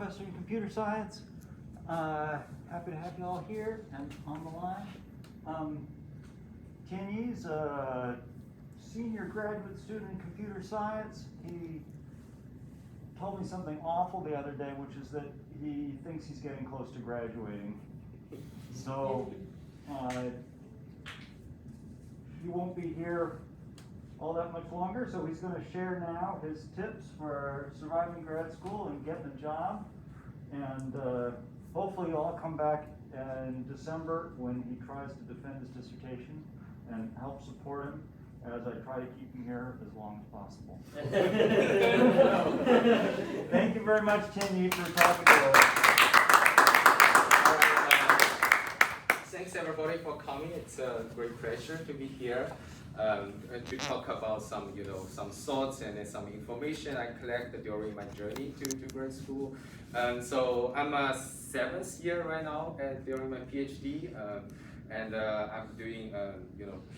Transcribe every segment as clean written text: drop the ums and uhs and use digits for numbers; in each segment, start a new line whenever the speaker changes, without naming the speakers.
professor in computer science. Happy to have you all here and on the line. Tianyi's a senior graduate student in computer science. He told me something awful the other day, which is that he thinks he's getting close to graduating. So he won't be here all that much longer, so he's going to share now his tips for surviving grad school and getting a job. And hopefully you'll all come back in December when he tries to defend his dissertation and help support him as I try to keep him here as long as possible. Thank you very much, Tianyi, for talking to us.
Thanks everybody for coming. It's a great pleasure to be here to talk about some thoughts and some information I collected during my journey to grad school. So I'm a 7th year right now during my PhD, and I'm doing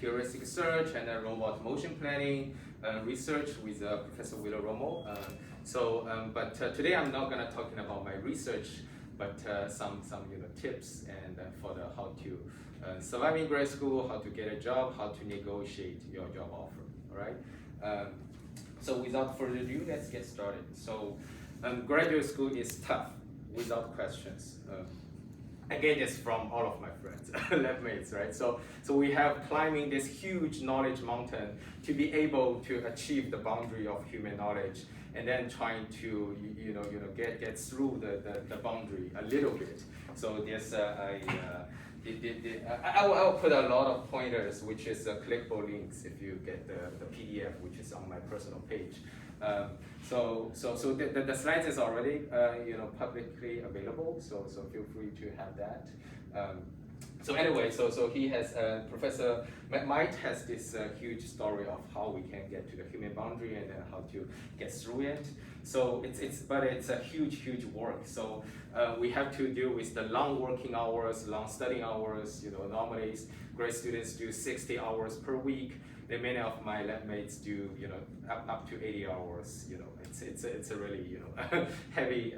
heuristic search and robot motion planning research with Professor Wheeler Ruml. But today I'm not going to talking about my research, but some tips and for the how to survive in grad school, how to get a job, how to negotiate your job offer. All right. So without further ado, let's get started. So graduate school is tough, without questions. I get this from all of my friends, lab mates, right? So we have climbing this huge knowledge mountain to be able to achieve the boundary of human knowledge, and then trying to get through the boundary a little bit. So this I will put a lot of pointers, which is clickable links if you get the PDF, which is on my personal page. So the slides is already publicly available. So feel free to have that. So anyway, so he has Professor Mike has this huge story of how we can get to the human boundary and how to get through it. So it's a huge work. So we have to deal with the long working hours, long studying hours. Normally grad students do 60 hours per week. Then many of my lab mates do up to 80 hours. It's a really heavy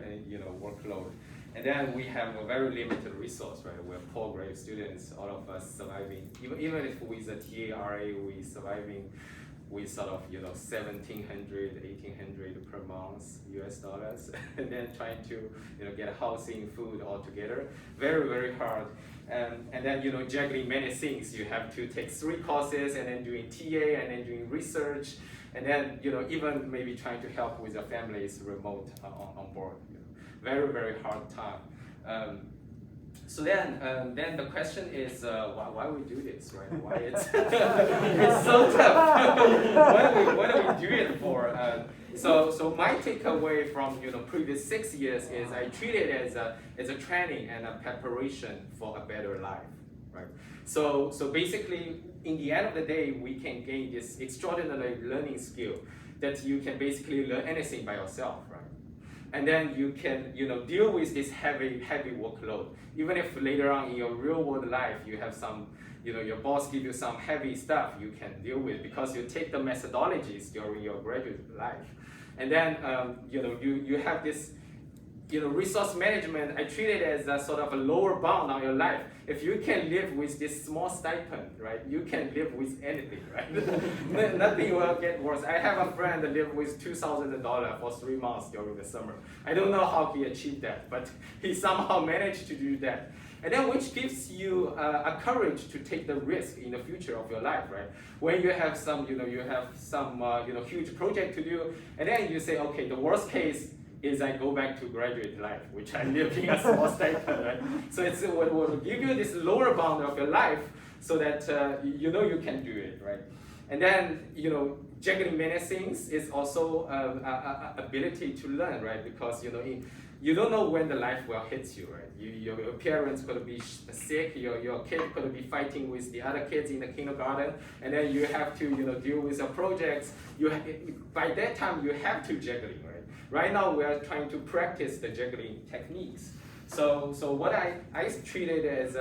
workload. And then we have a very limited resource, right? We're poor grad students, all of us surviving. Even if with a TARA, we surviving with sort of 1,700, 1,800 per month US dollars, and then trying to get housing, food all together. Very hard. And then juggling many things. You have to take 3 courses, and then doing TA, and then doing research, and then even maybe trying to help with your families remote on board. Very hard time. So then the question is why we do this, right? Why it's it's so tough. what do we do it for? So my takeaway from previous 6 years is I treat it as a training and a preparation for a better life, right? So basically, in the end of the day, we can gain this extraordinary learning skill that you can basically learn anything by yourself, right? And then you can deal with this heavy workload. Even if later on in your real world life you have some, your boss give you some heavy stuff you can deal with because you take the methodologies during your graduate life. And then you have this resource management. I treat it as a sort of a lower bound on your life. If you can live with this small stipend, right, you can live with anything, right? Nothing will get worse. I have a friend that lived with $2,000 for 3 months during the summer. I don't know how he achieved that, but he somehow managed to do that. And then which gives you a courage to take the risk in the future of your life, right? When you have some, huge project to do, and then you say, okay, the worst case is I go back to graduate life, which I live in a small stipend, right? So it's what will give you this lower bound of your life so that you can do it, right? And then juggling many things is also ability to learn, right? Because you don't know when the life will hit you, right? Your parents could be sick, your kid could be fighting with the other kids in the kindergarten, and then you have to deal with your projects. By that time you have to juggling, right? Right now we are trying to practice the juggling techniques. So what I treat it as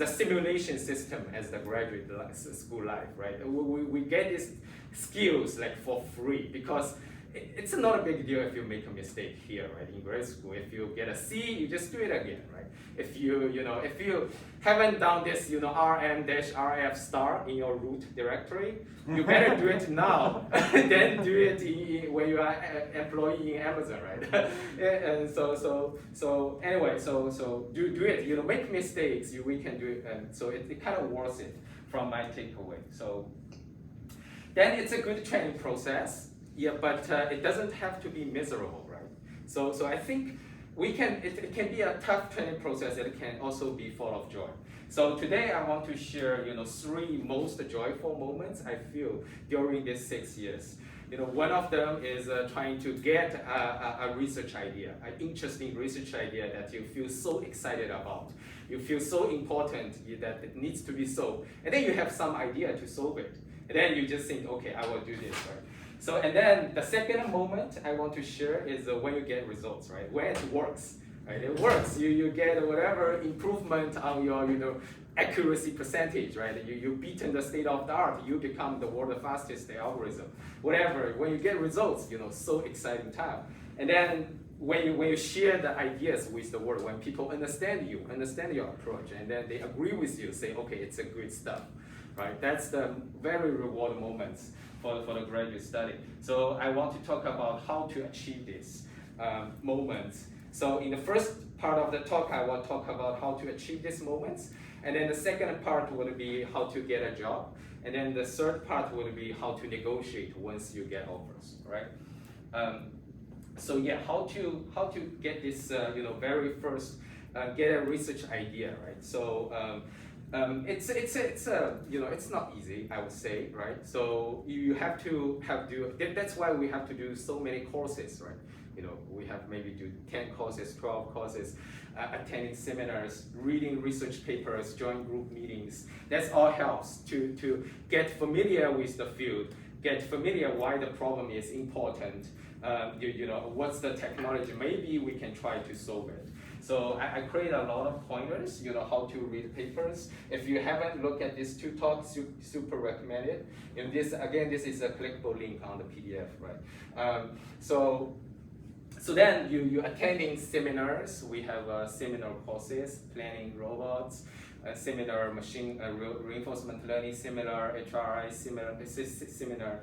a simulation system as the graduate school life, right? We get these skills like for free because it's not a big deal if you make a mistake here, right? In grade school, if you get a C, you just do it again, right? If you haven't done this, rm-rf star in your root directory, you better do it now than do it when you are an employee in Amazon, right? And so anyway, so do it. Make mistakes. We can do it, and so it kind of worth it from my takeaway. So then it's a good training process. Yeah, but it doesn't have to be miserable, right? So I think it can be a tough training process. It can also be full of joy. So today I want to share, 3 most joyful moments I feel during these 6 years. One of them is trying to get a research idea, an interesting research idea that you feel so excited about. You feel so important that it needs to be solved. And then you have some idea to solve it. And then you just think, okay, I will do this, right? So, and then the second moment I want to share is when you get results, right? When it works, right? It works. You get whatever improvement on your, accuracy percentage, right? You beaten the state of the art. You become the world's fastest algorithm. Whatever. When you get results, so exciting time. And then when you share the ideas with the world, when people understand you, understand your approach, and then they agree with you, say, okay, it's a good stuff, right? That's the very rewarding moments for the graduate study. So I want to talk about how to achieve these moments. So in the first part of the talk, I will talk about how to achieve these moments. And then the second part will be how to get a job. And then the third part will be how to negotiate once you get offers, right? So yeah, how to get this, very first, get a research idea, right? So it's not easy, I would say, right? So you have to that's why we have to do so many courses, right? We have maybe do 10 courses, 12 courses, attending seminars, reading research papers, join group meetings. That's all helps to get familiar with the field, get familiar why the problem is important. What's the technology? Maybe we can try to solve it. So I create a lot of pointers, how to read papers. If you haven't looked at these 2 talks, super recommend it. This is a clickable link on the PDF, right? So then you attending seminars. We have seminar courses, planning robots, seminar machine reinforcement learning seminar, HRI seminar.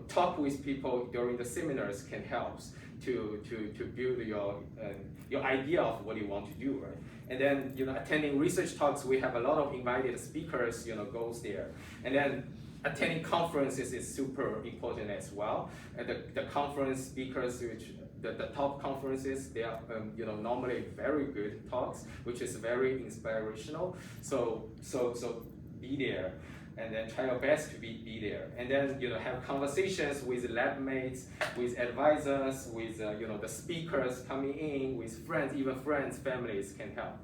Talk with people during the seminars can help to build your idea of what you want to do, right? And then attending research talks, we have a lot of invited speakers, goes there. And then attending conferences is super important as well. And the conference speakers, which the top conferences, they are normally very good talks, which is very inspirational. So be there, and then try your best to be there, and then have conversations with lab mates, with advisors, with the speakers coming in, with friends, even friends, families can help.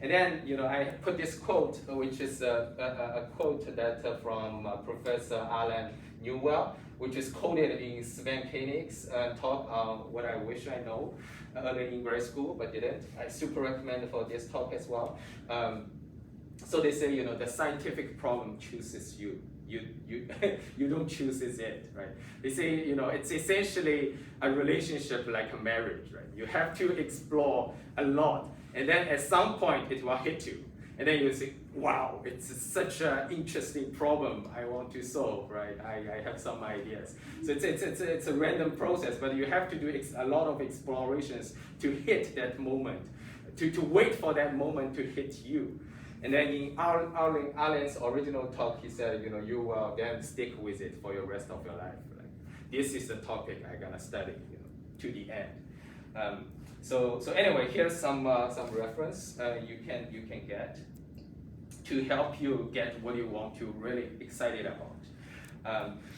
And then I put this quote, which is a quote that from Professor Alan Newell, which is quoted in Sven Koenig's talk on What I Wish I Know early in grade school, but didn't. I super recommend for this talk as well. So they say, the scientific problem chooses you. You don't choose it, right? They say, it's essentially a relationship like a marriage, right? You have to explore a lot, and then at some point it will hit you. And then you think, wow, it's such an interesting problem I want to solve, right? I have some ideas. So it's a random process, but you have to do a lot of explorations to hit that moment, to wait for that moment to hit you. And then in Alan's original talk, he said, you will then stick with it for your rest of your life. Right? This is the topic I'm gonna study, to the end. So anyway, here's some reference you can get to help you get what you want to really excited about.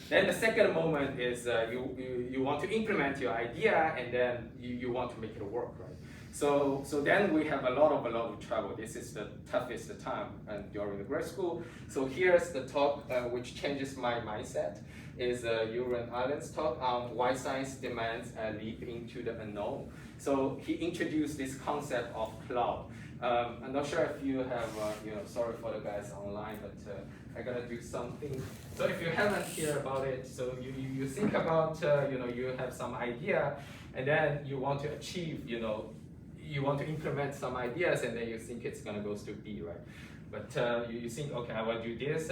Then the second moment is you want to implement your idea, and then you want to make it work, right? So then we have a lot of trouble. This is the toughest time during the grad school. So here's the talk which changes my mindset. is Euron Allen's talk on why science demands a leap into the unknown. So he introduced this concept of cloud. I'm not sure if you have, sorry for the guys online, but I gotta do something. So if you haven't heard about it, so you think about, you have some idea, and then you want to achieve, you want to implement some ideas, and then you think it's gonna go to B, right? But you think, okay, I will do this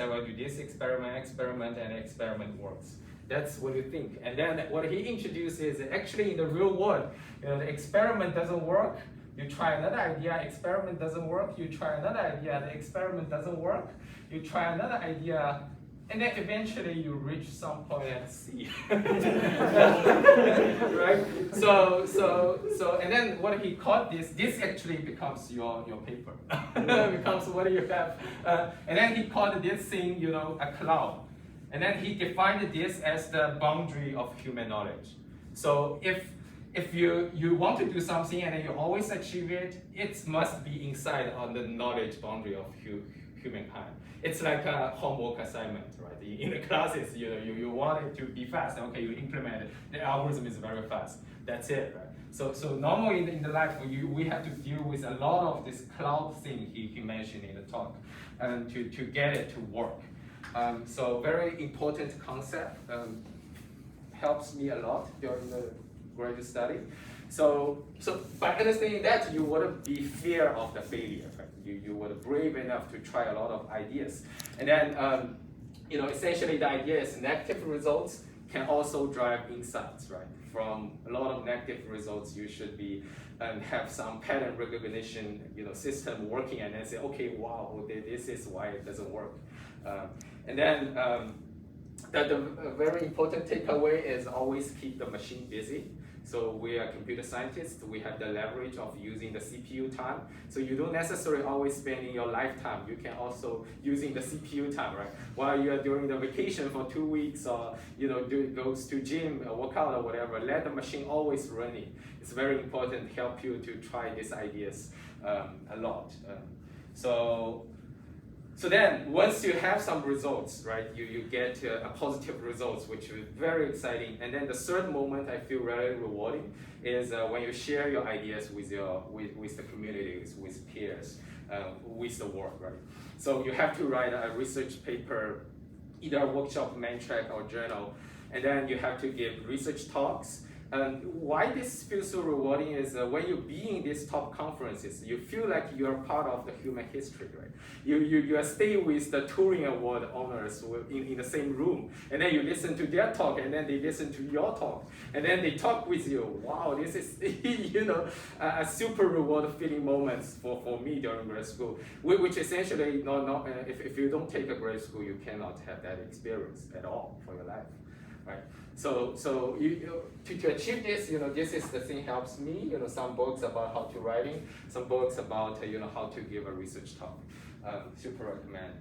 experiment, and the experiment works. That's what you think. And then what he introduces is actually in the real world, the experiment doesn't work. You try another idea, experiment doesn't work. You try another idea, the experiment doesn't work. You try another idea, and then eventually you reach some point at C. Right? So, and then what he called this actually becomes your paper. Becomes what you have. And then he called this thing, a cloud. And then he defined this as the boundary of human knowledge. So if you want to do something and then you always achieve it, it must be inside on the knowledge boundary of humankind. It's like a homework assignment, right? In the classes, you want it to be fast. Okay, you implement it. The algorithm is very fast. That's it, right? So normally in the life, we have to deal with a lot of this cloud thing he mentioned in the talk, and to get it to work. So very important concept, helps me a lot during the graduate study. So by understanding that, you wouldn't be fear of the failure, right? You were brave enough to try a lot of ideas. And then, essentially the idea is negative results can also drive insights, right? From a lot of negative results, you should be have some pattern recognition, system working, and then say, okay, wow, this is why it doesn't work. And then the very important takeaway is always keep the machine busy. So we are computer scientists, we have the leverage of using the CPU time. So you don't necessarily always spend in your lifetime. You can also using the CPU time, right? While you are during the vacation for 2 weeks, or goes to gym, or workout or whatever, let the machine always running. It's very important to help you to try these ideas a lot. So then, once you have some results, right, you get a positive results, which is very exciting. And then the third moment I feel really rewarding is when you share your ideas with the communities, with peers, with the world, right? So you have to write a research paper, either a workshop, main track, or journal, and then you have to give research talks. Why this feels so rewarding is when you be in these top conferences, you feel like you're part of the human history, right? You are staying with the Turing Award owners in the same room, and then you listen to their talk, and then they listen to your talk, and then they talk with you. Wow, this is a super reward feeling moments for me during grad school, which essentially if you don't take a grad school, you cannot have that experience at all for your life. Right. So to achieve this, this is the thing helps me. Some books about how to writing, some books about how to give a research talk. Super recommend.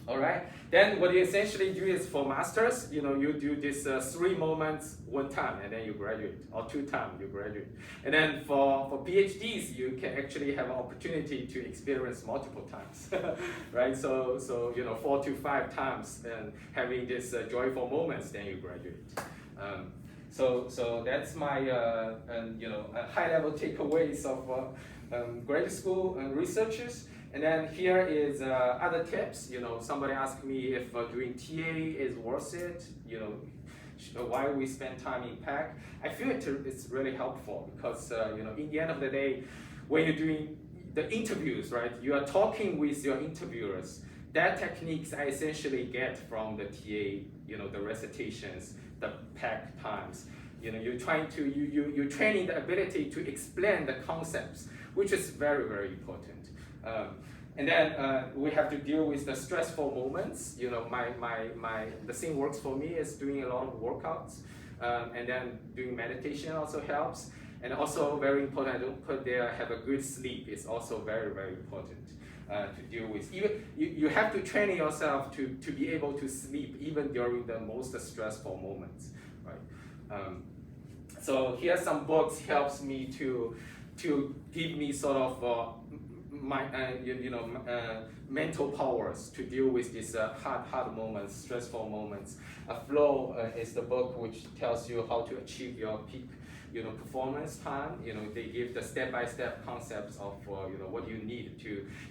All right. Then what you essentially do is for masters, you do this 3 moments 1 time, and then you graduate, or 2 times you graduate. And then for PhDs, you can actually have an opportunity to experience multiple times, right? So 4 to 5 times, and having this joyful moments, then you graduate. So that's my high-level takeaways of graduate school and researchers. And then here is other tips. Somebody asked me if doing TA is worth it. Why we spend time in PAC. I feel it's really helpful because in the end of the day, when you're doing the interviews, right, you are talking with your interviewers. That techniques I essentially get from the TA. The recitations, the PAC times. You're training the ability to explain the concepts, which is very, very important. And then we have to deal with the stressful moments. The thing works for me is doing a lot of workouts, and then doing meditation also helps. And also very important, I don't put there, have a good sleep is also very, very important to deal with. Even you have to train yourself to be able to sleep even during the most stressful moments, right? So here are some books helps me to give me sort of mental powers to deal with these hard moments, stressful moments. Flow is the book which tells you how to achieve your peak performance time. They give the step-by-step concepts of what you need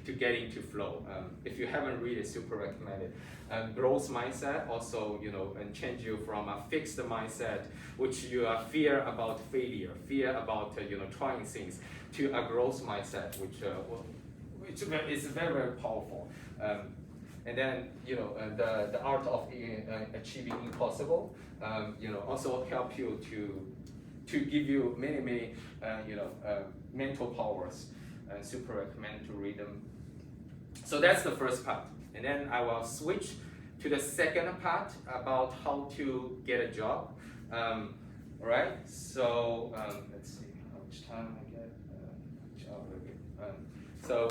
to get into flow. If you haven't read it, super recommend it. Growth mindset also, and change you from a fixed mindset, which you fear about failure, fear about trying things, to a growth mindset, which is very, very powerful. And then the art of achieving impossible, also help you to give you many mental powers. Super recommend to read them. So that's the first part, and then I will switch to the second part about how to get a job. Right? So let's see how much time I get. So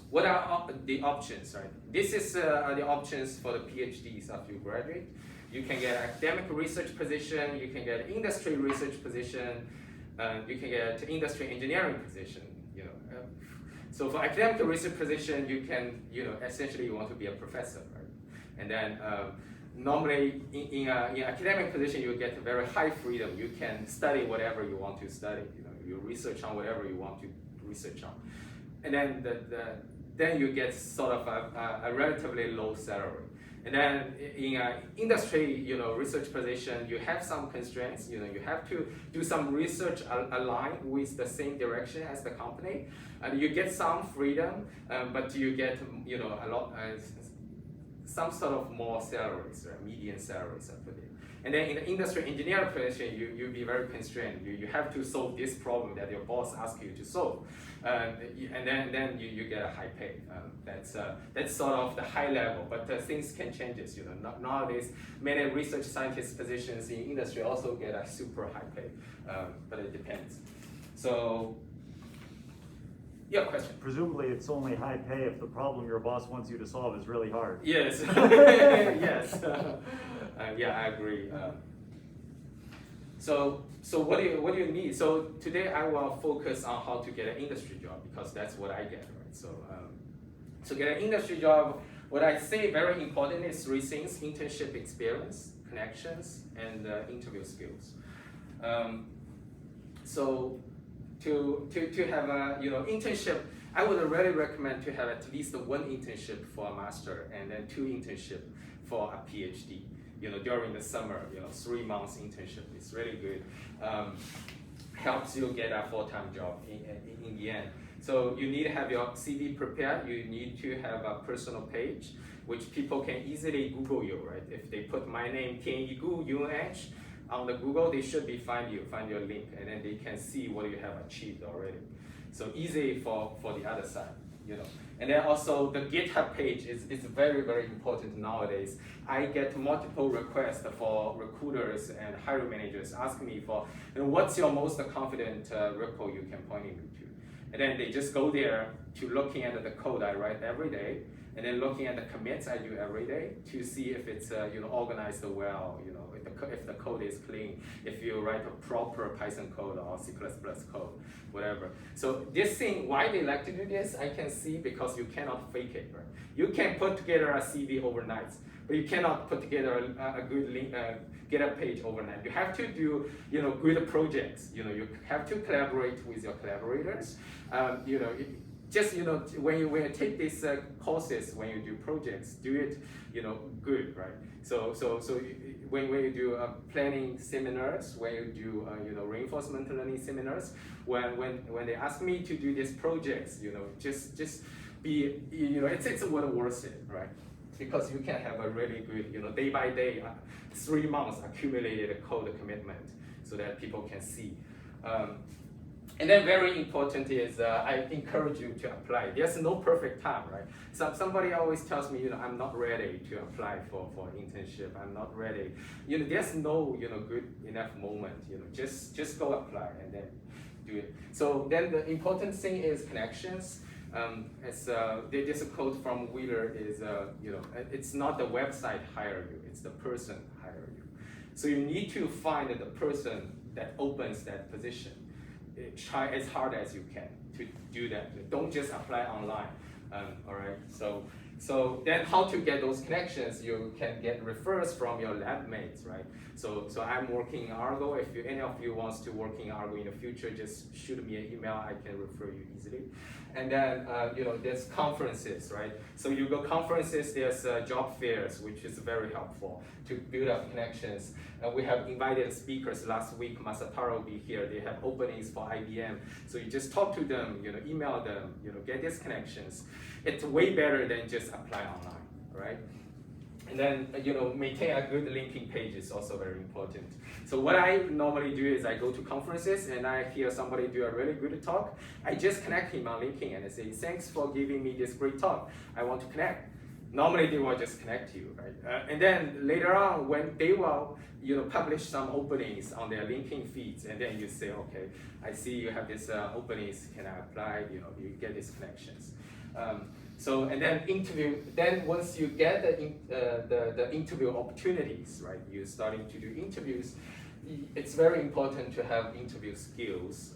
what are the options? Right? This is the options for the PhDs after you graduate. You can get academic research position, you can get industry research position, you can get industry engineering position. So for academic research position, you can, essentially you want to be a professor, right? And then normally in academic position, you get very high freedom. You can study whatever you want to study. You research on whatever you want to research on, and then then you get sort of a relatively low salary. And then in industry, research position, you have some constraints. You have to do some research aligned with the same direction as the company, and you get some freedom, but you get a lot, some sort of more salaries, right? Median salaries are put in. And then in the industry engineer position, you'll be very constrained. You have to solve this problem that your boss asks you to solve, and then you get a high pay. That's sort of the high level, but things can change. Nowadays, many research scientist positions in industry also get a super high pay, but it depends. So, yeah, question.
Presumably, it's only high pay if the problem your boss wants you to solve is really hard.
Yes, yes. Yeah, I agree. So what do you need? So today I will focus on how to get an industry job, because that's what I get, right? So get an industry job, what I say very important is three things: internship experience, connections, and interview skills. So to have a internship, I would really recommend to have at least one internship for a master, and then 2 internships for a PhD. During the summer, 3 months internship is really good. Helps you get a full-time job in the end. So you need to have your CV prepared. You need to have a personal page, which people can easily Google you, right? If they put my name, Tianyi Gu, UNH, on the Google, they should find your link, and then they can see what you have achieved already. So easy for the other side. And then also the GitHub page is very, very important nowadays. I get multiple requests for recruiters and hiring managers asking me for, what's your most confident repo you can point me to? And then they just go there to looking at the code I write every day, and then looking at the commits I do every day to see if it's organized well, if the code is clean, if you write a proper Python code or C++ code, whatever. So this thing, why they like to do this, I can see, because you cannot fake it, right? You can put together a CV overnight, but you cannot put together a good link, GitHub page overnight. You have to do good projects. You have to collaborate with your collaborators. Just when you take these courses, when you do projects, do it good, right? So when you do planning seminars, when you do reinforcement learning seminars, when they ask me to do these projects, just be it's worth it, right? Because you can have a really good day by day, 3 months accumulated code commitment, so that people can see. And then very important is I encourage you to apply. There's no perfect time, right? Somebody always tells me, I'm not ready to apply for an internship. I'm not ready. There's no good enough moment. Just go apply and then do it. So then the important thing is connections. There's a quote from Wheeler is it's not the website hire you, it's the person hire you. So you need to find the person that opens that position. try as hard as you can to do that. Don't just apply online. All right. So then how to get those connections? You can get referrals from your lab mates, right? So I'm working in Argo. If any of you wants to work in Argo in the future, just shoot me an email. I can refer you easily. And then there's conferences, right? So you go conferences. There's job fairs, which is very helpful to build up connections. We have invited speakers last week. Masataro will be here. They have openings for IBM. So you just talk to them, email them, get these connections. It's way better than just apply online, right? And then, maintain a good linking page is also very important. So what I normally do is I go to conferences and I hear somebody do a really good talk. I just connect him on LinkedIn and I say, thanks for giving me this great talk. I want to connect. Normally they will just connect you, right? And then later on, when they will, publish some openings on their LinkedIn feeds, and then you say, okay, I see you have this openings, can I apply? You get these connections. And then interview. Then once you get the interview opportunities, right? You're starting to do interviews. It's very important to have interview skills.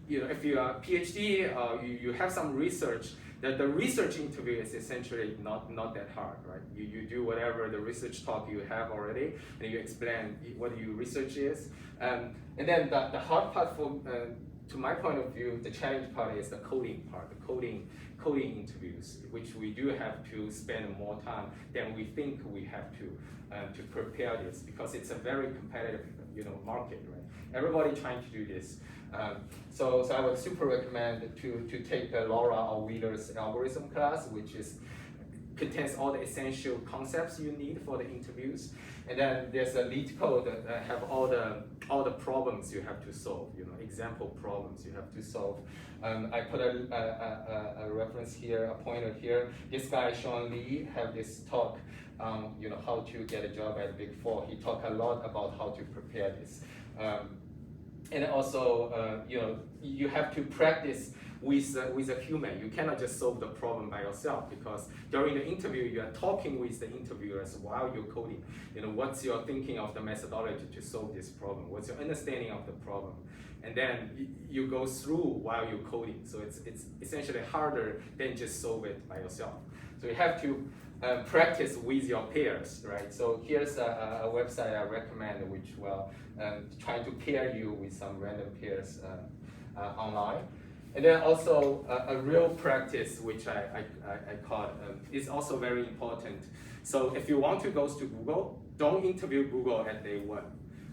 If you are a PhD or you have some research, the research interview is essentially not that hard, right? You do whatever the research talk you have already, and you explain what your research is. And then the hard part to my point of view, the challenge part is the coding part, the coding interviews, which we do have to spend more time than we think we have to prepare this, because it's a very competitive market, right? Everybody trying to do this. So I would super recommend to take Laura or Wheeler's algorithm class, which contains all the essential concepts you need for the interviews. And then there's a lead code that have all the problems you have to solve, example problems you have to solve. I put a reference here, a pointer here. This guy, Sean Lee, have this talk, how to get a job at Big Four. He talked a lot about how to prepare this. And also, you have to practice with a human. You cannot just solve the problem by yourself, because during the interview, you are talking with the interviewers while you're coding. What's your thinking of the methodology to solve this problem? What's your understanding of the problem? And then you go through while you're coding. So it's essentially harder than just solve it by yourself. So you have to practice with your peers, right? So here's a website I recommend, which will try to pair you with some random peers online. And then also a real practice, which I call is also very important. So if you want to go to Google, don't interview Google at day one,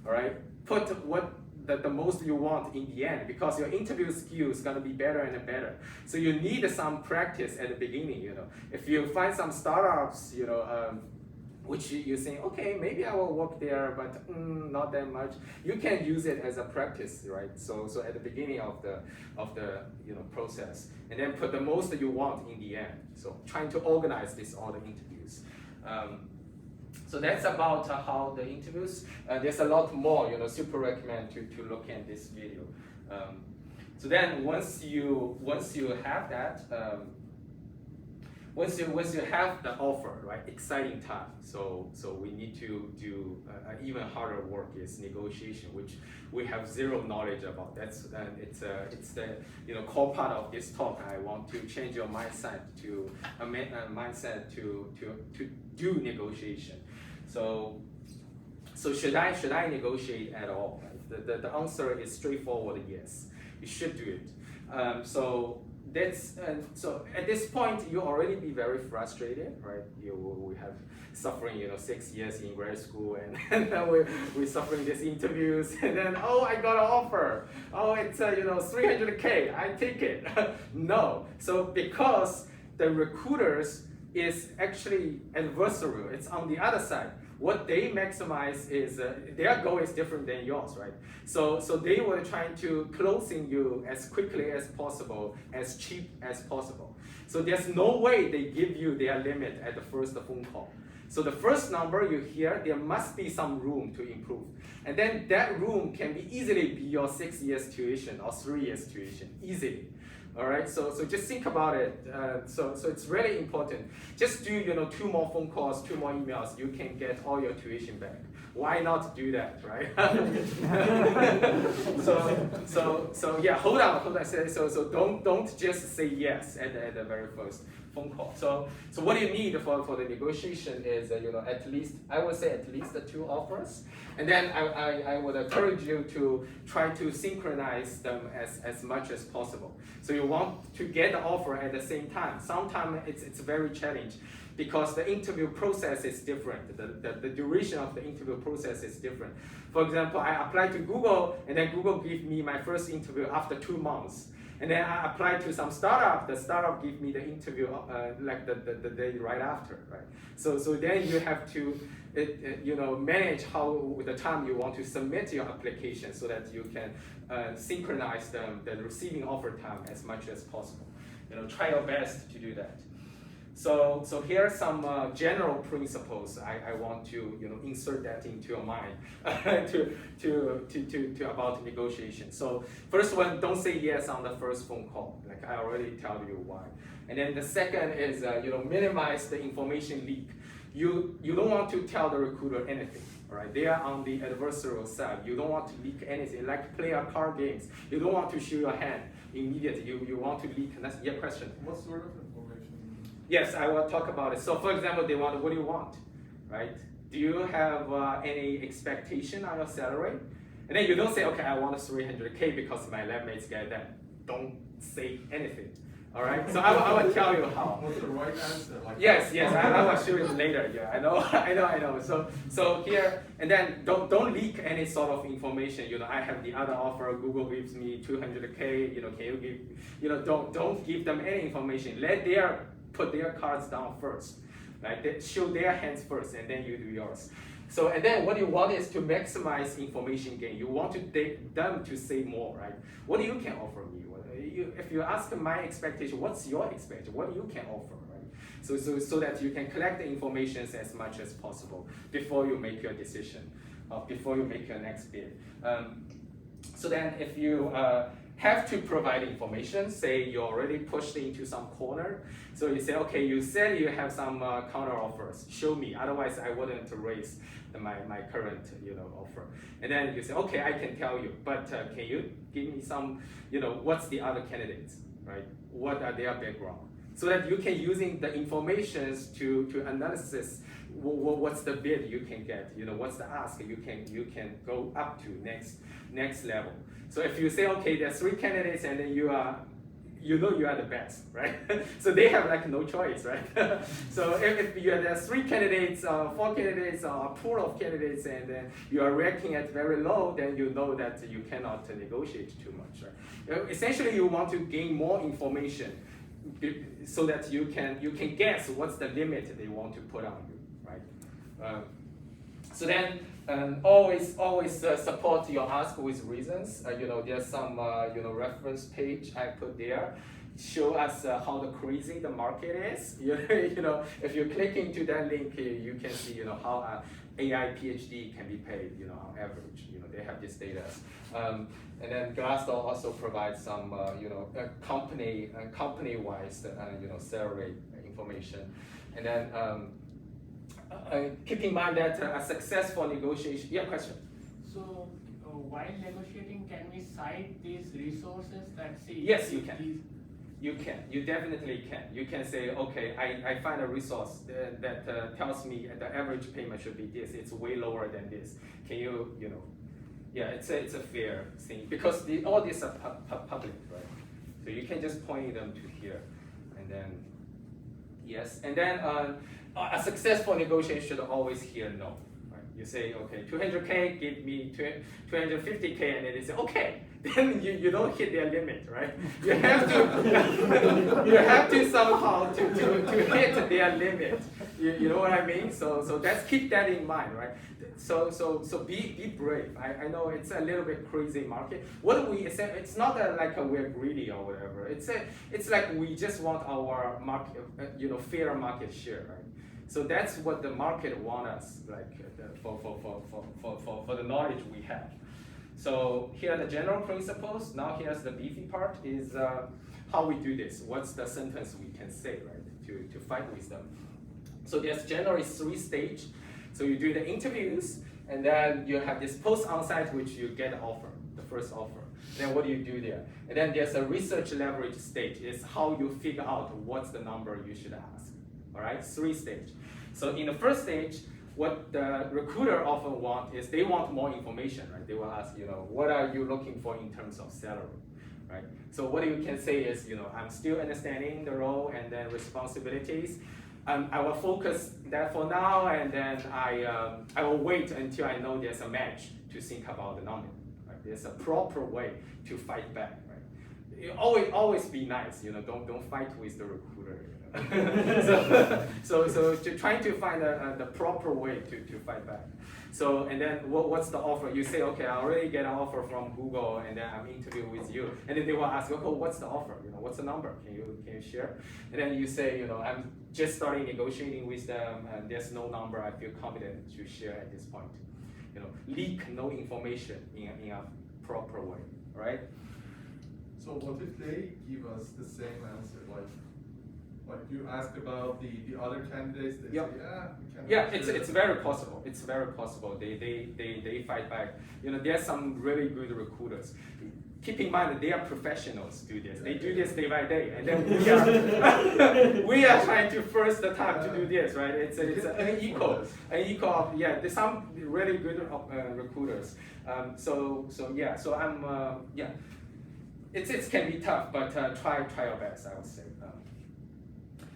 all right? Put the most you want in the end, because your interview skill is gonna be better and better. So you need some practice at the beginning, If you find some startups, which you think, okay, maybe I will work there, but not that much. You can use it as a practice, right? So at the beginning of the process, and then put the most that you want in the end. So trying to organize all the interviews. So that's about how the interviews. There's a lot more, super recommend to look at this video. So then once you have that. Once you have the offer, right, exciting time. So we need to do even harder work is negotiation, which we have zero knowledge about. It's the core part of this talk. I want to change your mindset to a mindset to do negotiation. So should I negotiate at all? Right? The answer is straightforward. Yes, you should do it. So at this point you already be very frustrated, right? We have suffering 6 years in grad school, and then we're suffering these interviews, and then I got an offer. It's 300K. I take it. No. So because the recruiters is actually adversarial. It's on the other side. What they maximize is their goal is different than yours, right? So they were trying to closing you as quickly as possible, as cheap as possible. So there's no way they give you their limit at the first phone call. So the first number you hear, there must be some room to improve. And then that room can be easily be your 6 years tuition or 3 years tuition, easily. All right, so just think about it. So it's really important. Just do 2 more phone calls, 2 more emails. You can get all your tuition back. why not do that, right? so yeah, hold on. So don't just say yes at the very first phone call. So what you need for the negotiation is at least, I would say at least 2 offers, and then I would encourage you to try to synchronize them as much as possible. So you want to get the offer at the same time. Sometimes it's very challenging because the interview process is different. The duration of the interview process is different. For example, I applied to Google, and then Google gave me my first interview after 2 months. And then I applied to some startup. The startup gave me the interview like the day right after, right? So then you have to manage how the time you want to submit your application so that you can synchronize the receiving offer time as much as possible. Try your best to do that. So here are some general principles I want to insert that into your mind to about negotiation. So first one, don't say yes on the first phone call. Like I already tell you why. And then the second is minimize the information leak. You don't want to tell the recruiter anything. All right, they are on the adversarial side. You don't want to leak anything. Like play a card games. You don't want to show your hand immediately. You want to leak. That's your question.
What sort of information?
Yes, I will talk about it. So for example, they want, what do you want, right? Do you have any expectation on your salary? And then you don't say, okay, I want 300K because my lab mates get that. Don't say anything, all right? So I will tell you how.
What's the right answer? Like
Yes, I will show you later. Yeah, I know. So here, and then don't leak any sort of information. I have the other offer. Google gives me 200K. Can you give? Don't give them any information. Let put their cards down first, right? They show their hands first, and then you do yours. So, and then what you want is to maximize information gain. You want them to say more, right? What you can offer me? If you ask my expectation, what's your expectation? What you can offer, right? So that you can collect the information as much as possible before you make your decision, before you make your next bid. So then if you have to provide information, say you already pushed into some corner, so you say, okay, you said you have some counter offers, show me, otherwise I wouldn't raise my current offer. And then you say, okay, I can tell you, but can you give me some, what's the other candidates, right? What are their background? So that you can using the informations to analysis what's the bid you can get, what's the ask you can go up to next level. So if you say, okay, there are 3 candidates and then you are the best, right? So they have like no choice, right? So if there are 3 candidates, 4 candidates, or a pool of candidates, and then you are ranking at very low, then you know that you cannot negotiate too much, right? Essentially, you want to gain more information so that you can guess what's the limit they want to put on you, right? So then always support your ask with reasons. There's some reference page I put there. Show us how crazy the market is. If you click into that link, you can see how AI Ph.D. can be paid. On average, they have this data. And then Glassdoor also provides some company-wise salary information. And then keep in mind that a successful negotiation. Yeah, question.
So while negotiating, can we cite these resources that say?
Yes, you can. You can. You definitely can. You can say, okay, I find a resource that tells me the average payment should be this. It's way lower than this. Can you, Yeah, it's a fair thing because all these are public, right? So you can just point them to here, and then yes, and then a successful negotiation should always hear no. Right? You say, okay, 200K, give me 250K, and then they say, okay. Then you don't hit their limit, right? You have to you have to somehow to hit their limit. You know what I mean? So let's keep that in mind, right? So be brave. I know it's a little bit crazy market. What we say, it's not like we're greedy or whatever. It's like we just want our market, fair market share, right? So that's what the market wants us, like for the knowledge we have. So here are the general principles. Now here's the beefy part, is how we do this. What's the sentence we can say, right, to fight with them. So there's generally 3 stages. So you do the interviews, and then you have this post on-site, which you get an offer, the first offer. Then what do you do there? And then there's a research leverage stage. It's how you figure out what's the number you should ask. All right, 3 stages. So in the first stage, what the recruiter often want is they want more information, right? They will ask, what are you looking for in terms of salary, right? So what you can say is, I'm still understanding the role and then responsibilities. I will focus that for now, and then I will wait until I know there's a match to think about the number. Right? There's a proper way to fight back. Right? You always be nice. Don't fight with the recruiter. So trying to find the proper way to fight back. So, and then what's the offer? You say, okay, I already get an offer from Google, and then I'm interviewing with you. And then they will ask, okay, what's the offer? What's the number? Can you share? And then you say, I'm just starting negotiating with them, and there's no number I feel confident to share at this point. Leak no information in a proper way, right?
So what if they give us the same answer, like you asked about the other candidates, they say, we can
it's very possible. It's very possible. They fight back. There's some really good recruiters. Keep in mind that they are professionals do this. They do this day by day, and then we are trying to first the time to do this, right? It's an equal. There's some really good recruiters. So I'm it can be tough, but try your best, I would say.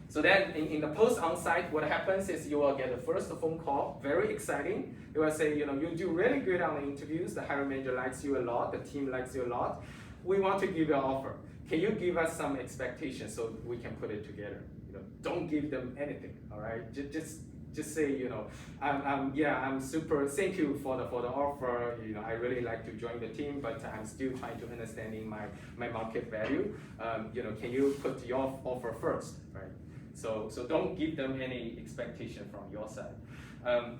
So then in the post on-site, what happens is you will get the first phone call, very exciting. They will say, you do really good on the interviews, the hiring manager likes you a lot, the team likes you a lot. We want to give you an offer. Can you give us some expectations so we can put it together? Don't give them anything, all right? Just say, I'm super, thank you for the offer. I really like to join the team, but I'm still trying to understanding my market value. Can you put your offer first, right? So don't give them any expectation from your side.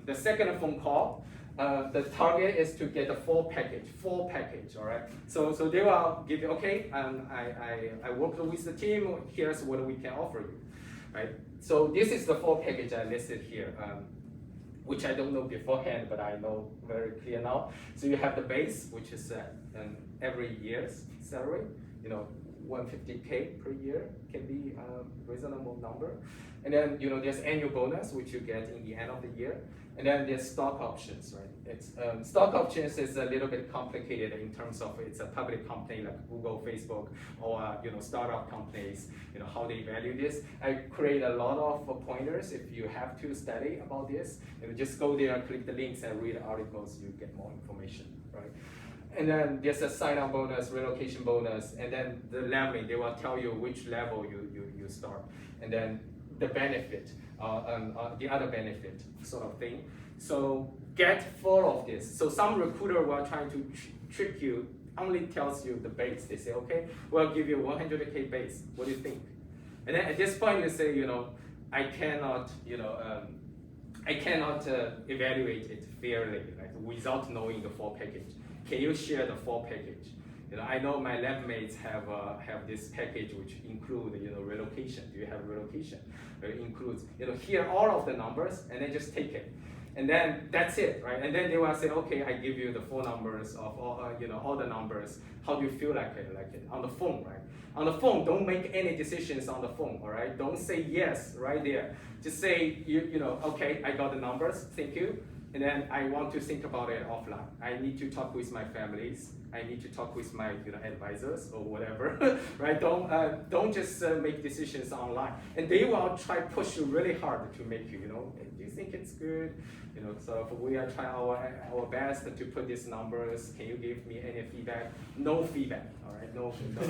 The second phone call, the target is to get a full package, all right? So they will give you, okay, I worked with the team, here's what we can offer you, right? So this is the full package I listed here, which I don't know beforehand, but I know very clear now. So you have the base, which is every year's salary, 150K per year can be a reasonable number. And then there's annual bonus, which you get in the end of the year. And then there's stock options, right? It's stock options is a little bit complicated in terms of it's a public company like Google, Facebook, or startup companies. How they value this. I create a lot of pointers if you have to study about this. Just go there, click the links, and read articles. You get more information, right? And then there's a sign-on bonus, relocation bonus, and then the leveling. They will tell you which level you start, and then the benefit, the other benefit sort of thing. So get full of this. So some recruiter will try to trick you, only tells you the base. They say, okay, we'll give you 100K base. What do you think? And then at this point you say, I cannot, evaluate it fairly, right, without knowing the full package. Can you share the full package? I know my lab mates have this package which include relocation. Do you have relocation? It includes here all of the numbers, and then just take it, and then that's it, right? And then they will say, okay, I give you the full numbers of all the numbers. How do you feel like it on the phone, right? On the phone, don't make any decisions on the phone, all right? Don't say yes right there. Just say okay, I got the numbers, thank you. And then I want to think about it offline. I need to talk with my families. I need to talk with my advisors or whatever, right? Don't just make decisions online. And they will try push you really hard to make you, do you think it's good? So we are trying our best to put these numbers. Can you give me any feedback? No feedback, all right? No feedback.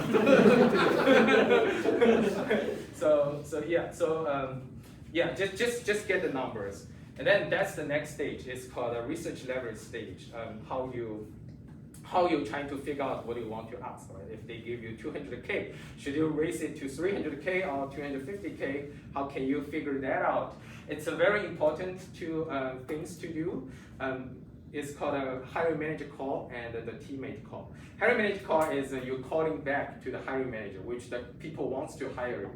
Just get the numbers. And then that's the next stage. It's called a research leverage stage. How you trying to figure out what you want to ask. Right? If they give you 200K, should you raise it to 300K or 250K? How can you figure that out? It's a very important things to do. It's called a hiring manager call and the teammate call. Hiring manager call is you calling back to the hiring manager, which the people wants to hire you.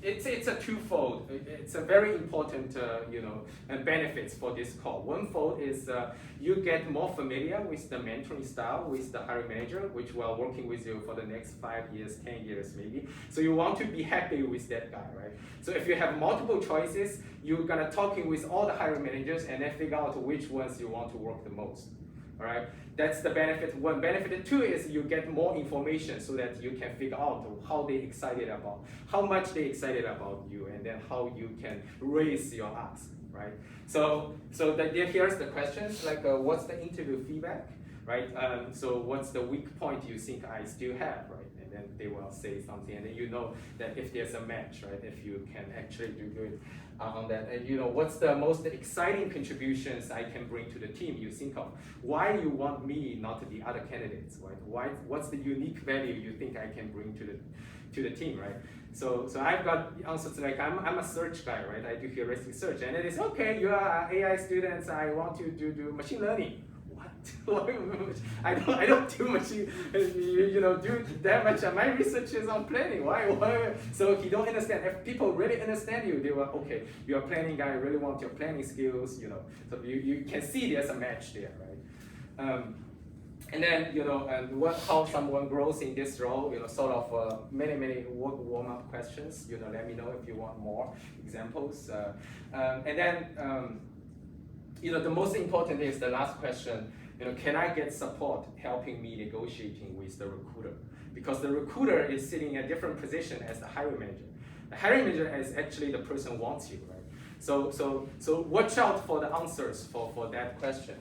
it's a twofold. It's a very important, and benefits for this call. One fold is you get more familiar with the mentoring style with the hiring manager, which will working with you for the next 5 years, 10 years maybe. So you want to be happy with that guy, right? So if you have multiple choices, you're gonna talking with all the hiring managers and then figure out which ones you want to work the most. All right, that's the benefit one. Benefit two is you get more information so that you can figure out how they excited about, how much they excited about you, and then how you can raise your ask, right? So here's the questions, like what's the interview feedback, right? So what's the weak point you think I still have, right? And then they will say something, and then you know that if there's a match, right? If you can actually do good on that, and what's the most exciting contributions I can bring to the team you think of? Why you want me, not the other candidates, right? What's the unique value you think I can bring to the team, right? So I've got answers like I'm a search guy, right? I do heuristic search, and it is okay. You are AI students. I want you to do machine learning. I don't do machine, do that much. My research is on planning. Why? So he don't understand. If people really understand you, they will, okay, you're a planning guy, really want your planning skills, So you can see there's a match there, right? And then, and how someone grows in this role, sort of many warm-up questions, let me know if you want more examples. And then, the most important is the last question, can I get support helping me negotiating with the recruiter? Because the recruiter is sitting in a different position as the hiring manager. The hiring manager is actually the person who wants you, right? So watch out for the answers for that question.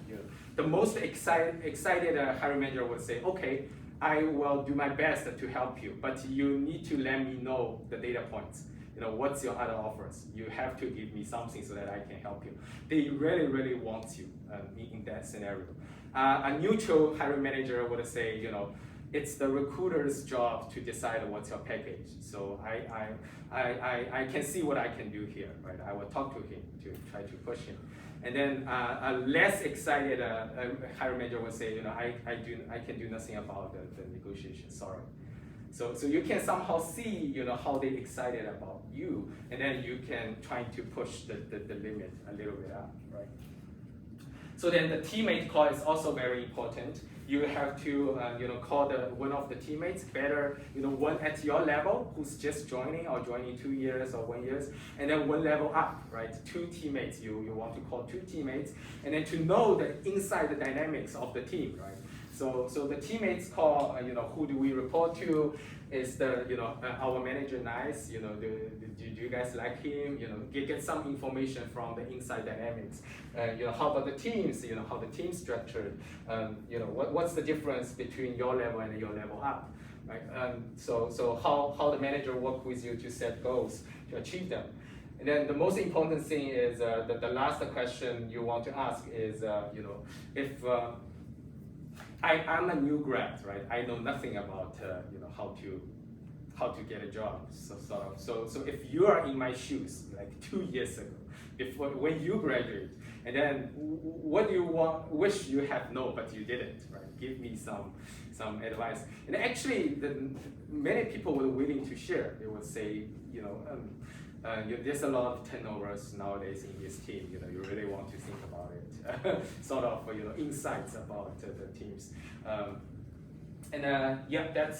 The most excited hiring manager would say, okay, I will do my best to help you, but you need to let me know the data points. What's your other offers? You have to give me something so that I can help you. They really want you in that scenario. A neutral hiring manager would say, it's the recruiter's job to decide what's your package. So I can see what I can do here, right? I will talk to him to try to push him. And then a less excited hiring manager would say, I can do nothing about the negotiation, sorry. So you can somehow see, how they excited about you, and then you can try to push the limit a little bit up, right? So then the teammate call is also very important. You have to, call one of the teammates, better, one at your level who's just joining or joining 2 years or 1 year, and then one level up, right? Two teammates, you want to call two teammates, and then to know the inside the dynamics of the team, right? So the teammates call, who do we report to? Is the, our manager nice? Do you guys like him? Get some information from the inside dynamics. How about the teams? How the team structured? What's the difference between your level and your level up? Right? So how the manager work with you to set goals to achieve them. And then the most important thing is the last question you want to ask is, if I'm a new grad, right? I know nothing about how to get a job. So if you are in my shoes, like 2 years ago, before when you graduate, and then what do you wish you have known but you didn't, right? Give me some advice. And actually, many people were willing to share. They would say, there's a lot of turnovers nowadays in this team. You really want to think about it. Sort of, insights about the teams. That's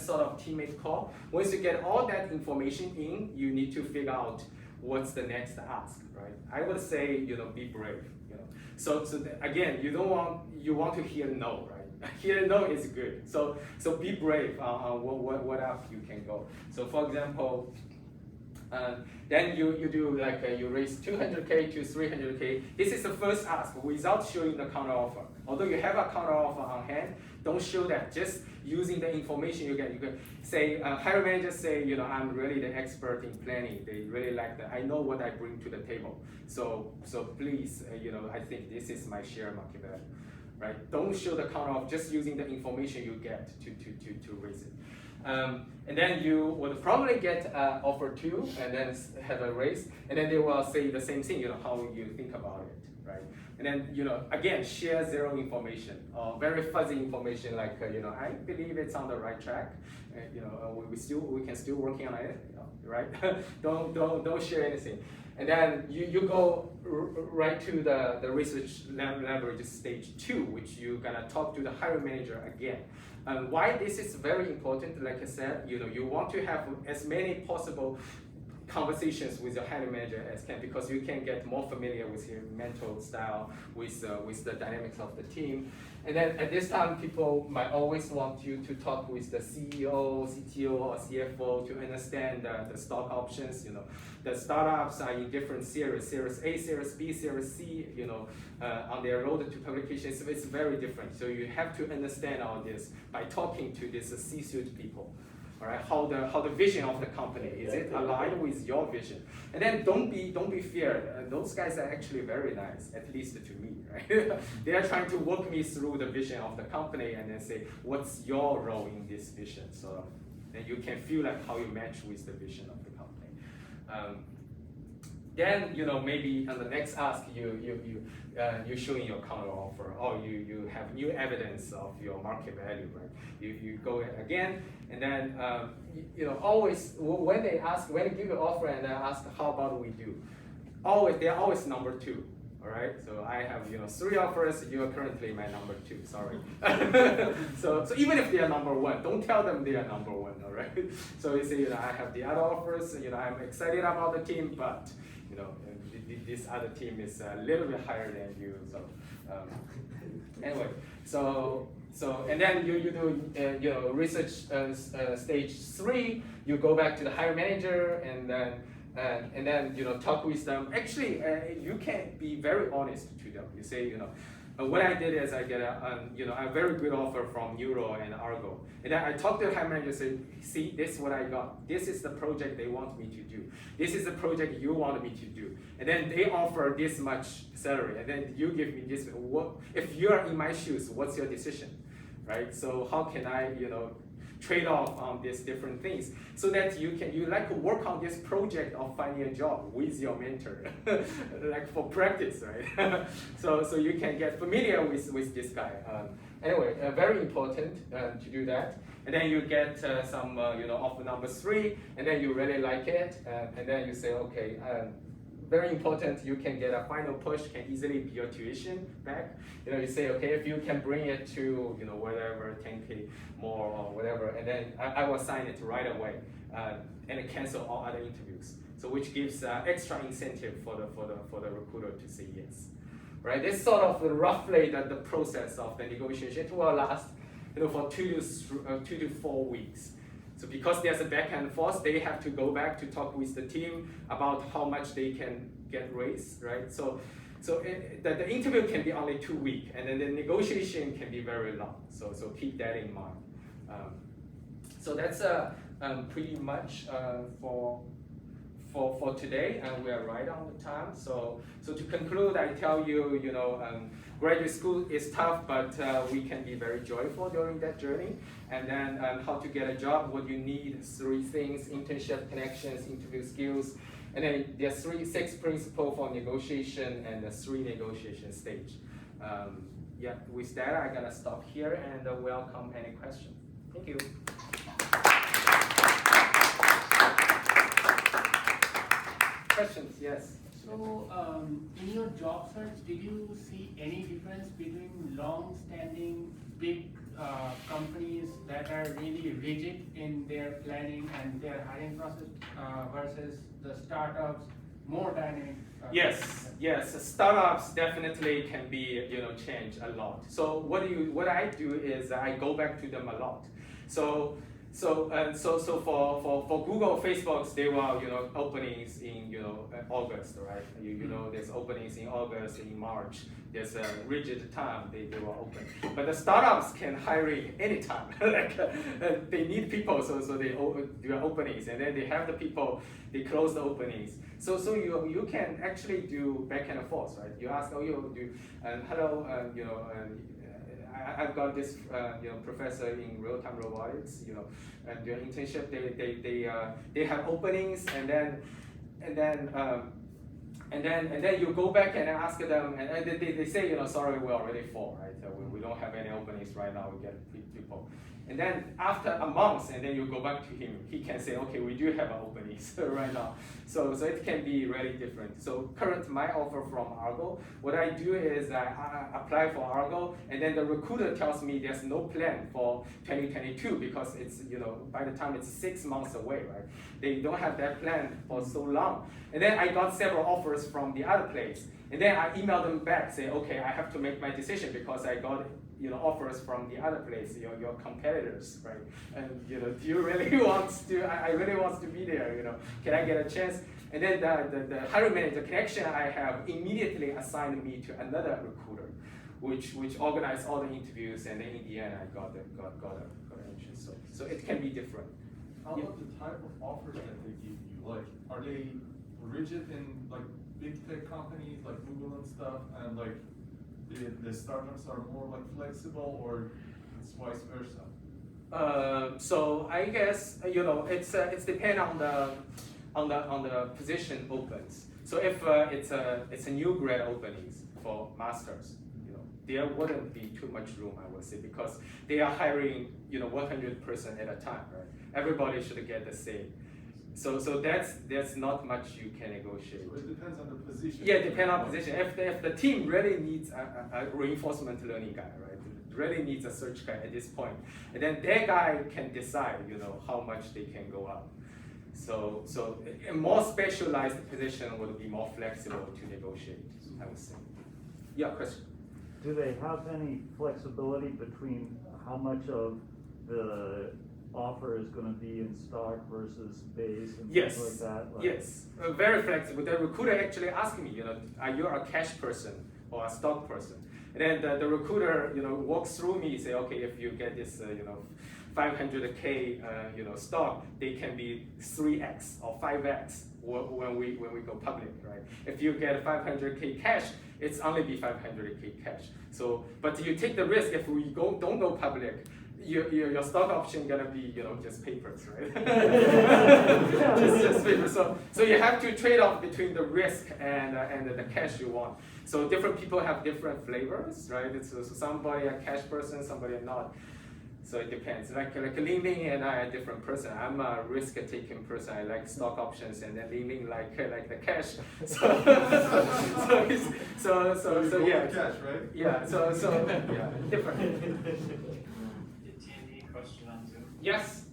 sort of teammate call. Once you get all that information in, you need to figure out what's the next ask, right? I would say, be brave. So again, you want to hear no, right? Hear no is good. So be brave on what up you can go. So for example. Then you do like you raise 200K to 300K. This is the first ask without showing the counter offer. Although you have a counter offer on hand, don't show that. Just using the information you get. You can say, hiring managers say, I'm really the expert in planning. They really like that. I know what I bring to the table. So please, I think this is my share market value, right? Don't show the counter offer. Just using the information you get to raise it. And then you will probably get offer 2 and then have a raise, and then they will say the same thing, how you think about it, right? And then, again, share zero information or very fuzzy information like, I believe it's on the right track. We can still working on it, right? don't share anything. And then you go right to the research leverage stage 2, which you're gonna talk to the hiring manager again. Why this is very important, like I said, you want to have as many possible conversations with your hiring manager as can, because you can get more familiar with your mental style, with the dynamics of the team. And then at this time, people might always want you to talk with the CEO, CTO, or CFO to understand the stock options. The startups are in different series A, Series B, Series C, on their road to publication. So it's very different. So you have to understand all this by talking to these C-suite people. All right, how the vision of the company, is it aligned with your vision? And then don't be feared. Those guys are actually very nice, at least to me, right? They are trying to walk me through the vision of the company and then say, what's your role in this vision? So, and you can feel like how you match with the vision of the company. Then maybe on the next ask you show in your counter offer, or you have new evidence of your market value, right? You go again, and then always when they give you offer and they ask how about we do, they're always number 2. All right, so I have 3 offers. You are currently my number 2. Sorry. so even if they are number 1, don't tell them they are number 1. All right. So you say I have the other offers. I'm excited about the team, but this other team is a little bit higher than you. So anyway, so and then you do research stage 3. You go back to the hiring manager and then talk with them. Actually, you can be very honest to them. You say what I did is I get a very good offer from Neuro and Argo. And then I talk to the hiring manager and say, see, this is what I got. This is the project they want me to do. This is the project you want me to do. And then they offer this much salary. And then you give me this. If you're in my shoes, what's your decision? Right? So how can I, trade off on these different things so that you work on this project of finding a job with your mentor, like for practice, right? so you can get familiar with this guy. Anyway, very important to do that. And then you get some, offer number 3, and then you really like it, and then you say, okay, very important, you can get a final push, can easily be your tuition back. You say, okay, if you can bring it to, whatever, 10K more or whatever, and then I will sign it right away and cancel all other interviews. So which gives extra incentive for the recruiter to say yes. Right? This sort of roughly the process of the negotiation. It will last, for 2 to 4 weeks. So because there's a back and forth, they have to go back to talk with the team about how much they can get raised, right? So the interview can be only 2 weeks, and then the negotiation can be very long. So keep that in mind. So that's pretty much for today, and we are right on the time. So to conclude, I tell you, graduate school is tough, but we can be very joyful during that journey. And then how to get a job, what you need, 3 things: internship, connections, interview skills. And then there's 6 principles for negotiation and the 3 negotiation stage. Yeah, with that, I'm gonna stop here and welcome any questions. Thank you. Questions, yes.
So, in your job search, did you see any difference between long-standing big companies that are really rigid in their planning and their hiring process versus the startups, more dynamic? Yes. Startups definitely can be changed a lot. So what I do is I go back to them a lot. So for Google, Facebook, there were openings in August, right? There's openings in August, in March. There's a rigid time they were open. But the startups can hire anytime. They need people, so they do openings, and then they have the people. They close the openings. So you can actually do back and forth, right? You ask, hello, I've got this professor in real-time robotics, and their internship, they have openings, and then
And then you go back and ask them, and they say, sorry, we're already full, right? We don't have any openings right now. We get people. And then after a month, and then you go back to him, he can say, okay, we do have an opening right now. So it can be really different. So my offer from Argo, what I do is I apply for Argo, and then the recruiter tells me there's no plan for 2022 because it's, by the time it's 6 months away, right? They don't have that plan for so long. And then I got several offers from the other place. And then I emailed them back, say, okay, I have to make my decision because I got offers from the other place, your competitors, right? And do you really want to? I really want to be there. Can I get a chance? And then the hiring manager connection I have immediately assigned me to another recruiter, which organized all the interviews, and then in the end I got an interest. So it can be different.
How about the type of offers that they give you? Like, are they rigid in like big tech companies like Google and stuff, and like the startups are more like flexible, or it's vice versa?
So I guess it's depend on the position opens. So if it's a new grad openings for masters, there wouldn't be too much room, I would say, because they are hiring 100% at a time, right? Everybody should get the same. So that's not much you can negotiate.
So it depends on the position.
Yeah, depend on position. If the team really needs a reinforcement learning guy, right? Really needs a search guy at this point, and then that guy can decide, how much they can go up. So a more specialized position would be more flexible to negotiate, I would say. Yeah, question.
Do they have any flexibility between how much of the offer is going to be in stock versus base and things like that?
Yes, very flexible. The recruiter actually asked me, are you a cash person or a stock person? And then the recruiter, walks through me, say, okay, if you get this, 500K, stock, they can be 3x or 5x when we go public, right? If you get 500K cash, it's only be 500K cash. So, but you take the risk if we don't go public. Your stock option gonna be just papers, right? just papers. So you have to trade off between the risk and the cash you want. So different people have different flavors, right? So somebody a cash person, somebody not. So it depends. Like Ling and I are a different person. I'm a risk-taking person. I like stock options, and then Ling like the cash. So yeah.
Cash, right?
Yeah. So yeah, different.
Question on Zoom?
Yes,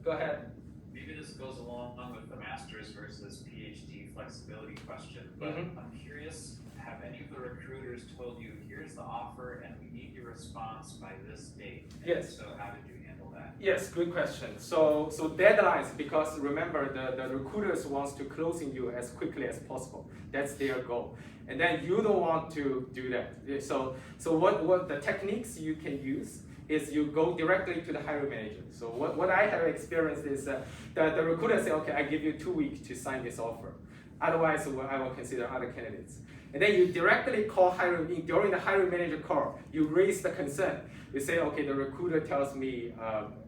go ahead.
Maybe this goes along with the master's versus PhD flexibility question, but I'm curious, have any of the recruiters told you, here's the offer and we need your response by this date? And
Yes.
So how did you handle that?
Yes, good question. So deadlines, because remember the recruiters wants to closing you as quickly as possible. That's their goal. And then you don't want to do that. So what the techniques you can use is you go directly to the hiring manager. So what I have experienced is the recruiter say, okay, I give you 2 weeks to sign this offer. Otherwise, I will consider other candidates. And then you directly call hiring, during the hiring manager call, you raise the concern. You say, okay, the recruiter tells me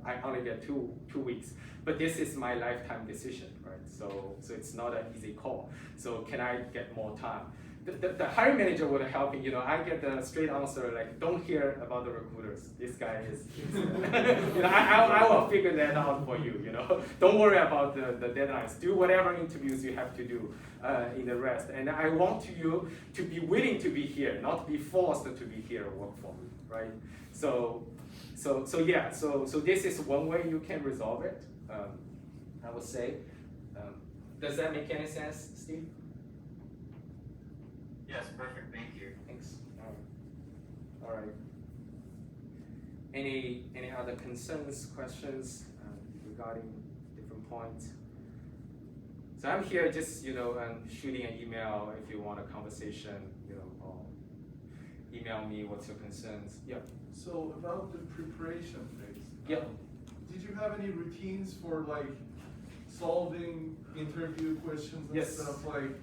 I only get two weeks, but this is my lifetime decision, right? So it's not an easy call. So can I get more time? The hiring manager would help me. I get the straight answer, like, don't hear about the recruiters. This guy is, I will figure that out for you. Don't worry about the deadlines. Do whatever interviews you have to do in the rest. And I want you to be willing to be here, not be forced to be here and work for me, right? So yeah. So this is one way you can resolve it. I would say. Does that make any sense, Steve?
Yes, perfect, thank you.
Thanks. All right. Any other concerns, questions regarding different points? So I'm here just shooting an email if you want a conversation, or email me what's your concerns. Yeah.
So about the preparation phase.
Yeah.
Did you have any routines for like solving interview questions and
Yes.
stuff like?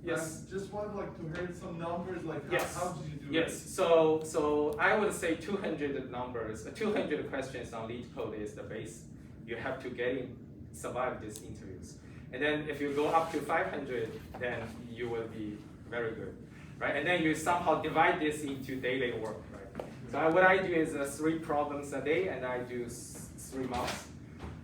Yes.
I just want to hear some numbers, like
Yes.
how did you do it?
Yes. So I would say 200 numbers, 200 questions on lead code is the base. You have to survive these interviews. And then if you go up to 500, then you will be very good, right? And then you somehow divide this into daily work, right? So what I do is 3 problems a day, and I do 3 months,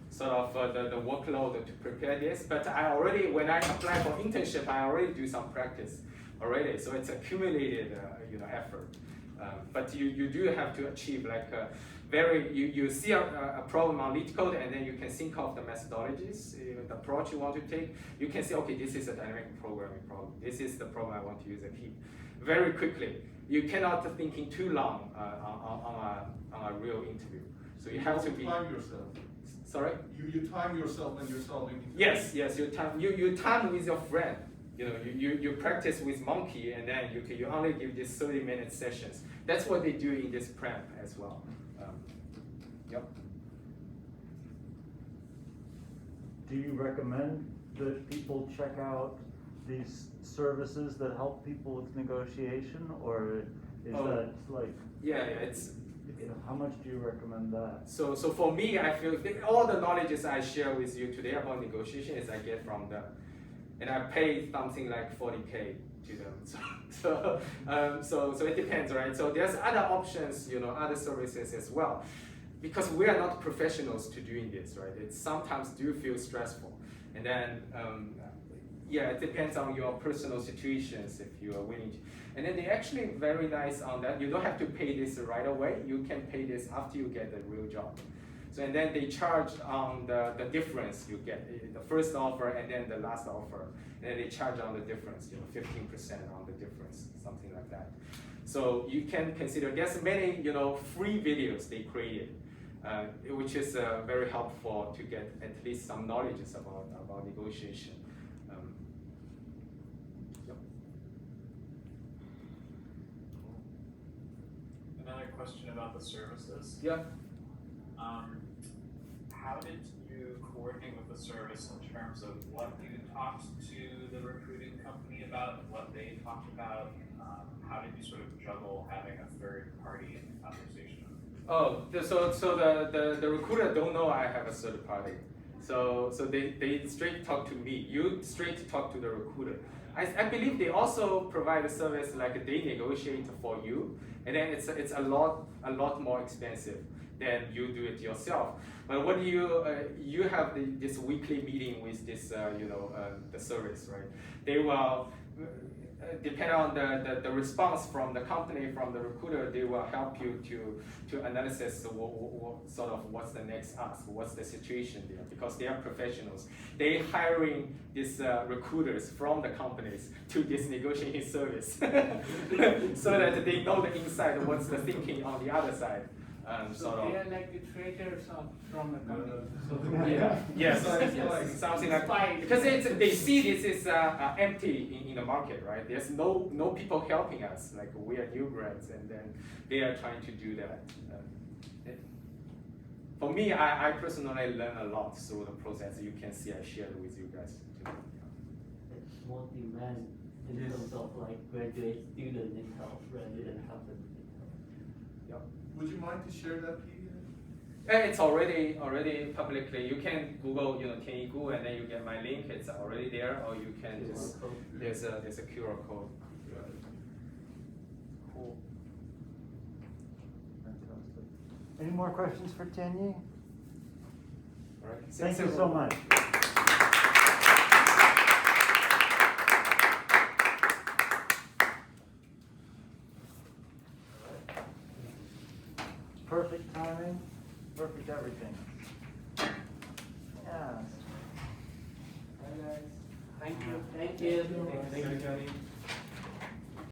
sort of the workload to prepare this. But I already, when I apply for internship, I already do some practice already. So it's accumulated, effort. But you do have to achieve like you see a problem on LeetCode, and then you can think of the methodologies, the approach you want to take. You can say, okay, this is a dynamic programming problem. This is the problem I want to use a heap. Very quickly. You cannot thinking too long on a real interview. So you have to be.
Time yourself.
Sorry?
You time yourself when you're solving.
Yes, you time with your friend. You practice with monkey, and then you only give these 30-minute sessions. That's what they do in this prep as well. Yep.
Do you recommend that people check out these services that help people with negotiation, or is that like?
Yeah, it's.
How much do you recommend that?
So for me, I feel all the knowledges I share with you today about negotiation is I get from them, and I pay something like 40K to them. So it depends, right? So there's other options, other services as well, because we are not professionals to doing this, right? It sometimes do feel stressful, and then it depends on your personal situations if you are willing to. And then they're actually very nice on that. You don't have to pay this right away. You can pay this after you get the real job. So and then they charge on the difference you get, the first offer and then the last offer. And then they charge on the difference, 15% on the difference, something like that. So you can consider, there's many, free videos they created, which is very helpful to get at least some knowledge about negotiation.
Another question about the services.
Yeah.
How did you coordinate with the service in terms of what you talked to the recruiting company about and what they talked about? How did you sort of juggle having a third party in the conversation?
Oh, so the recruiter don't know I have a third party. So they straight talk to me. You straight talk to the recruiter. I believe they also provide a service like they negotiate for you, and then it's a lot more expensive than you do it yourself. But when you have this weekly meeting with this the service, right? They will depend on the response from the company, from the recruiter. They will help you to analysis what's the next ask, what's the situation there, because they are professionals. They hiring these recruiters from the companies to this negotiating service, so that they know the inside, what's the thinking on the other side.
So they are like the traitors from the company.
Yes, something like, because they see this is empty in the market, right? There's no people helping us, like we are new grads, and then they are trying to do that. For me, I personally learn a lot through the process. You can see I shared with you guys too.
It's more demand in terms of like graduate student income rather than company income.
Yep.
Would you mind to share that PDF?
It's already publicly. You can Google, Tianyi Gu, and then you get my link. It's already there, or you can just there's a QR code. Cool.
Fantastic. Any more questions for Tianyi?
All right.
Thank you so much. Perfect timing, perfect everything. Yes.
Hi guys.
Thank you.
Thank you, Johnny.